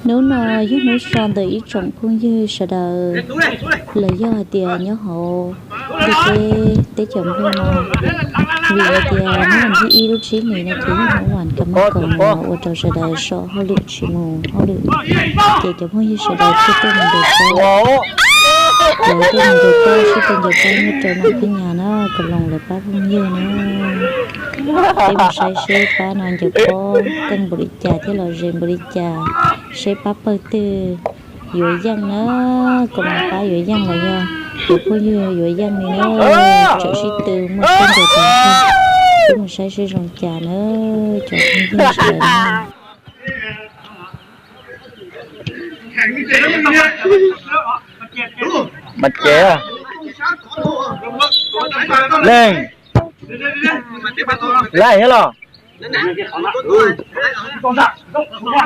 nếu nó giúp nó son tới trồng cũng như sẽ đợi lời do tiền nhớ hộ đi tới chồng không mà vì tiền nó làm gì y lúc chí này là chỉ nó hoàn cầm còn mà ở trong sẽ đợi sợ họ lựa chỉ mù họ lựa thì chồng không như sẽ đợi khi tôi mình được rồi tôi mình được coi khi tôi được coi như trời nó cái nhà nó cầm lòng lại ba không như nữa em say xe ba non chụp cô tân bự trà thế là rèn bự trà xe ba bơ tư dội dân nó còn ba dội dân là do chụp cô như dội dân này nó chỗ sĩ từ một tân được rồi em một say xe rồng trà nữa chỗ không như sợi bạch chế lên lại hết rồi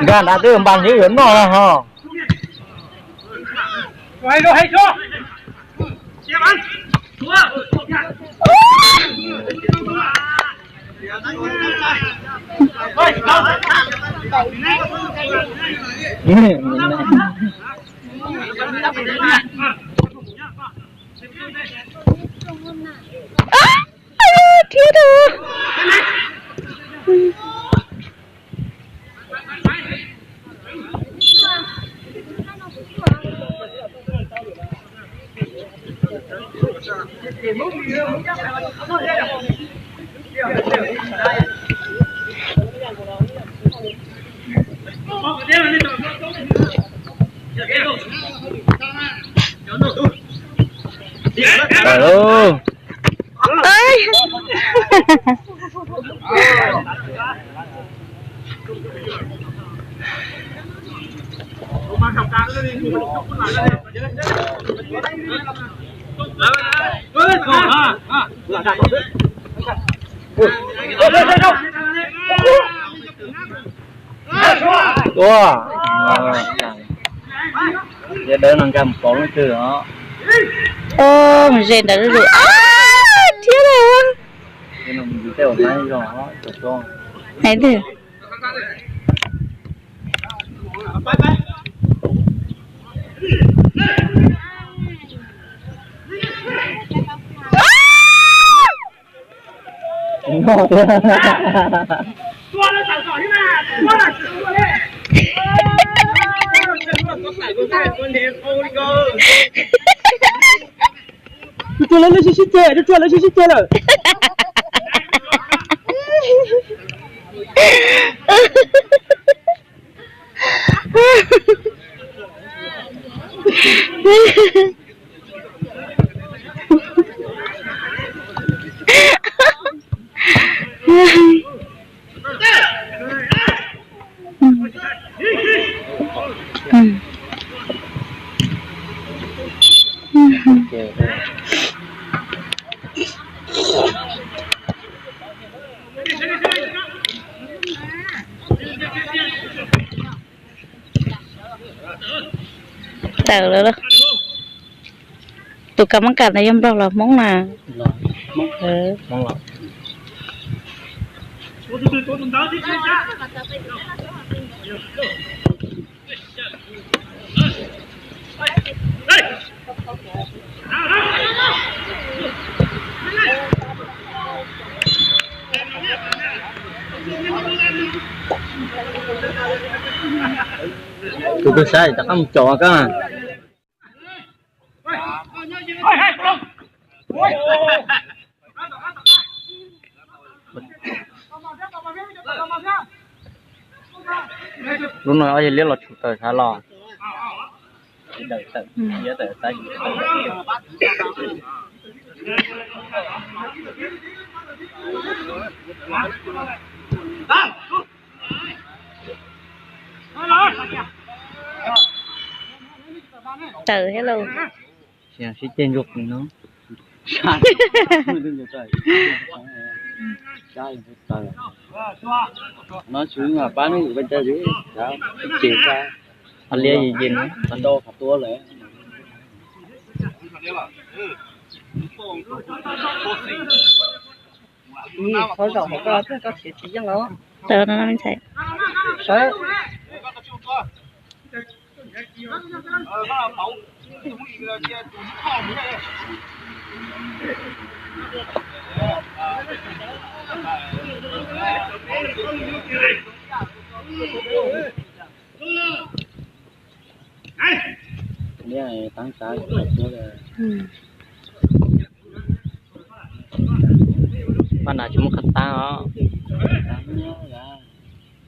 gan đã tư bàn gì lớn rồi hả quay đâu hay chưa chia bắn thiếu đâu tua giờ đỡ năng cầm cổ nó chưa đó ô mình rèn đã được thiếu đâu cái nó bị teo máy rồi đó tụt con hãy thử ngon tua nó sẵn sàng thế nào tua là tua đấy tôi lấy xí chè tôi lấy xí chè rồi tờ rồi đó tụi cầm cả này em đâu là món nào món lẩu tụi tôi sai chắc không chọn cả lúc nào ai liếc lọt tờ khá lo đợi tận nhớ tờ tay tờ hello xem xí trên ruột nó nó xuống là bán nó bên trên dưới đó chịu ra anh lia gì gì nữa anh đô thật tua lẽ thôi rồi một có chỉ dân đó tờ nó mình chạy sớ này tăng trái nữa là bạn nào chúng khát ta đó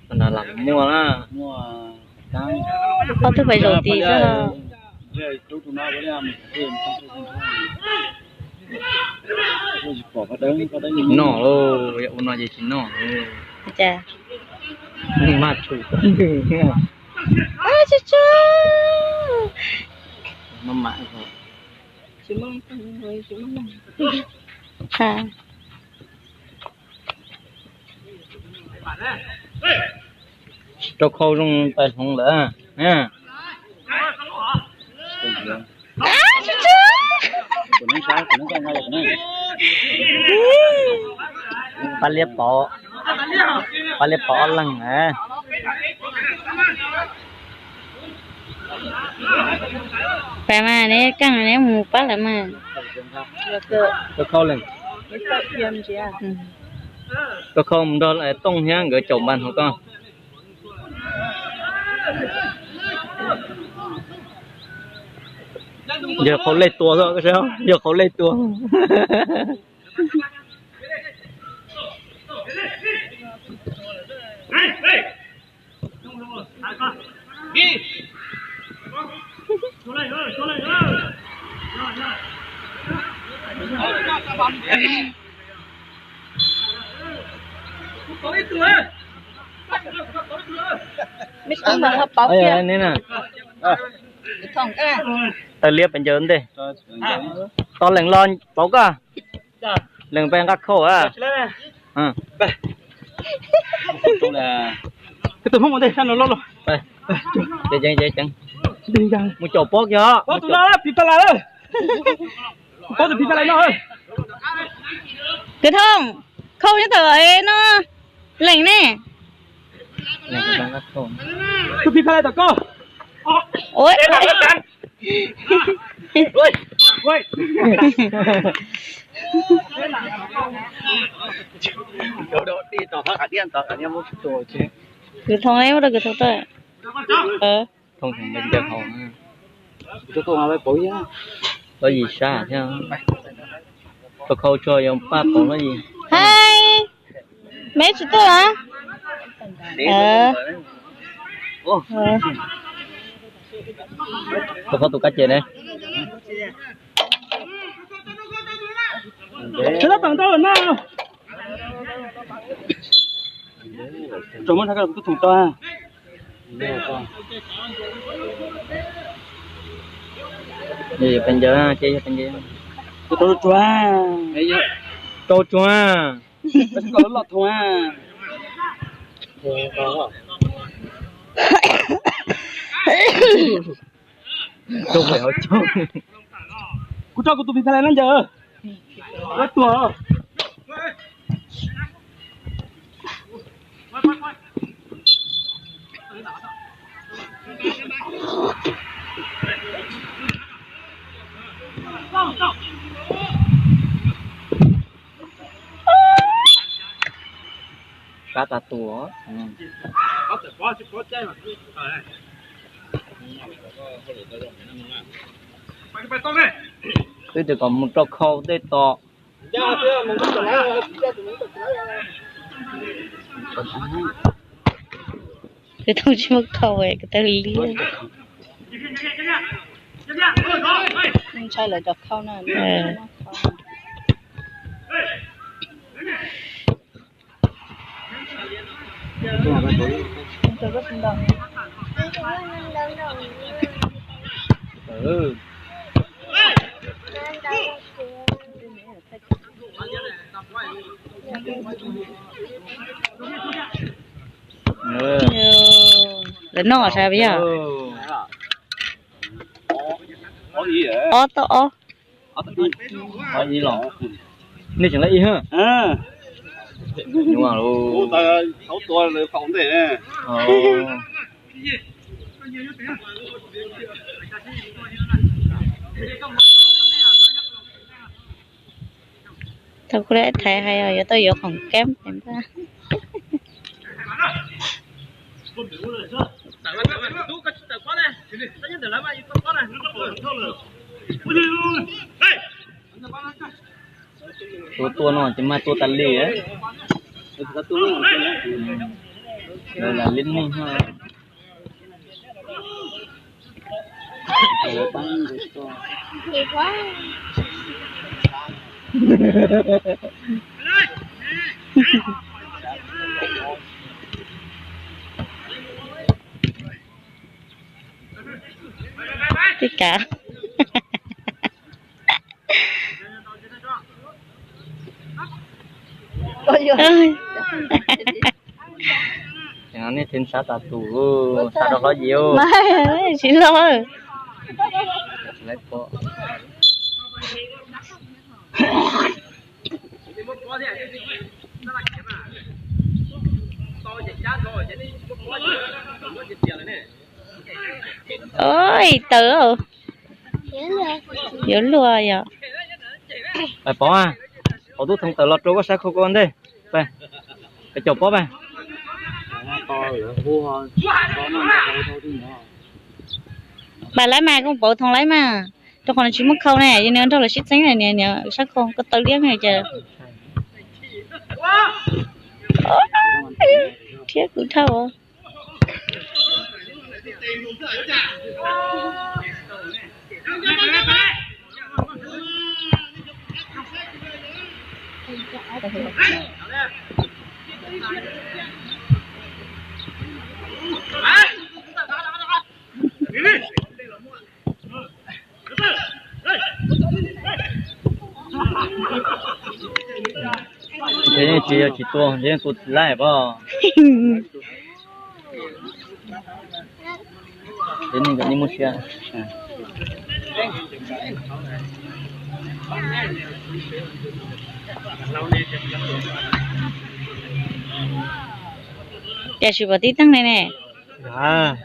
bạn nào làm mua á mua tăng có thứ phải rồi tí cho rồi chú tụi nó với làm thêm bỏ vào đấy nỏ luôn vậy nó gì chỉ nỏ chà mà chủ chú chú nó mãi rồi ha cho khâu trong tay không lỡ nha chú chú nó sao nó ra ngay này ba liệp bỏ lần nè phải mà đấy căng này mù bắt lại mà cho khâu lần cho khâu mình đó lại tông nhá gửi chồng bàn hả con giờ khâu lên tua rồi cái sao giờ khâu lên tua biết không mà hợp bảo kia nè nè không cái tao liệp bên trên đi to lần lon bố cả lần bên các khổ à tôi là cái tụi không có đây sao nó lo lo chơi chẳng đi ra một chỗ bóp gió có tụi nó phi ta lại ơi có tụi phi ta lại nó ơi cái thông khâu cho tờ ấy nó lạnh nè lần bên các khổ tụi phi ta lại tao co ôi ôi đồ đi tỏ cả điên một chỗ chứ cái thông ấy đâu cái thông tới không thành bên giờ hồn tôi không ai bối á có gì xa thế không tôi khâu cho ông ba còn nó gì hai mấy chú tôi hả tôi có tụ cá chê này thế nó tặng tao ở nào chúng mình thấy cái thùng to gì bên giờ chơi bên giờ tôi chua bây giờ có lọt thôi tôi phải hỏi chua cô cho cô tụi mình phải làm giờ rất tua cá tà tùa tôi chỉ còn một trò khâu để to cái thông chỉ một khâu ấy cái tờ lý không sai là chọc khâu này là nó sao bây giờ có gì lọ nên chẳng lấy ha nhưng mà luôn khẩu to là phòng thế nè Thật ra thầy hay rồi tôi vô phòng kém em ta tua nó chỉ mà tua tali ấy đây là lính ninh ha Thiệt quá. tất cả ơi Yang ini tim satu satu lagi yo. mai xin lỗi Lepo. ôi tự dữ lùa vậy Phải bỏ à? Bỏ tu thằng tự lọt trâu có sao không con đây? Phải. Cái chụp bỏ phải. bà lấy mà cũng bộ thằng lấy mà cho con chỉ mất khâu này cho nên thôi là ship sáng này nè nè sắc không có tự liếc này chờ thiết cũng thâu Thế nên chỉ tua, thế nên tụt lại bỏ. Thế nên cái này mua xe. giờ chỉ bảo tí tăng này nè À.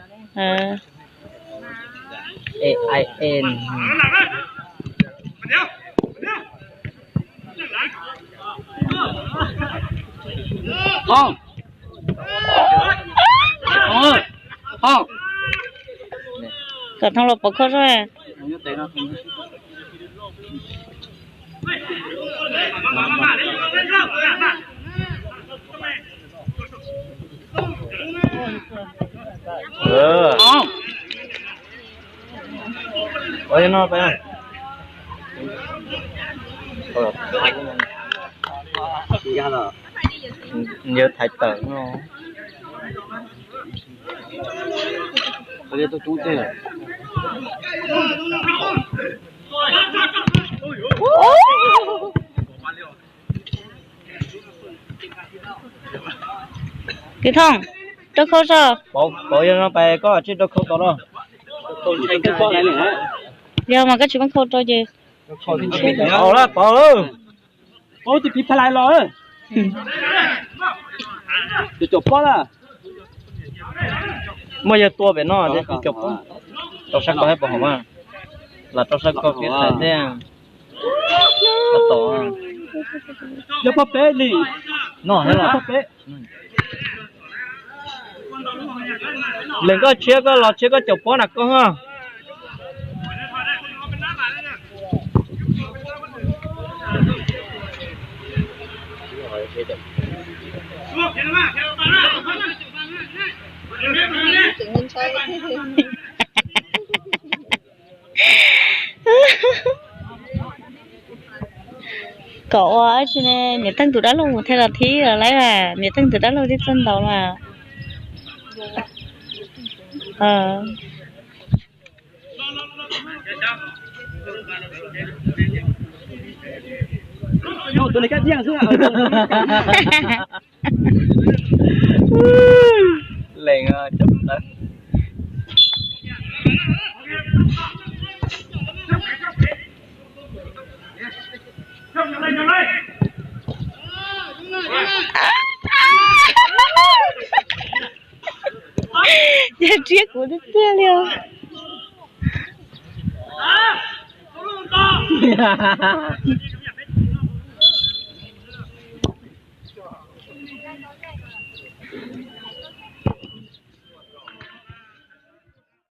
AIN. Không. Không. còn thằng lộc bỏ khâu rồi Không. Ôi nó phải không? Ra rồi. Nhớ thái tử nó. Bây giờ tôi trúng chơi. cái thằng tôi khâu sao Bỏ cho nó phải có chứ đâu không có đâu. Anh cứ bỏ lại này. giờ mà cái chuyện khâu cho gì Bỏ đó, bỏ luôn. Ôi thì phải lại rồi. Tôi chụp bỏ ra. Mới giờ tua về nó để chụp không? Tao sắc có hết bỏ mà. Là tao sắc có cái thái thế à? Tao tổ à? Giờ bỏ bé đi. Nó hết là. Bỏ bé. Lên có chia có lọt chia có chụp bỏ nè con ha. Tự nhiên chơi cậu ở trên này nhiệt tăng từ đó luôn theo là thí là lấy là nhiệt tăng từ đó luôn đi chân đầu là Yo, tôi lấy cái riêng chứ. Lên chụp tới. chiếc của đứa kia liều. À,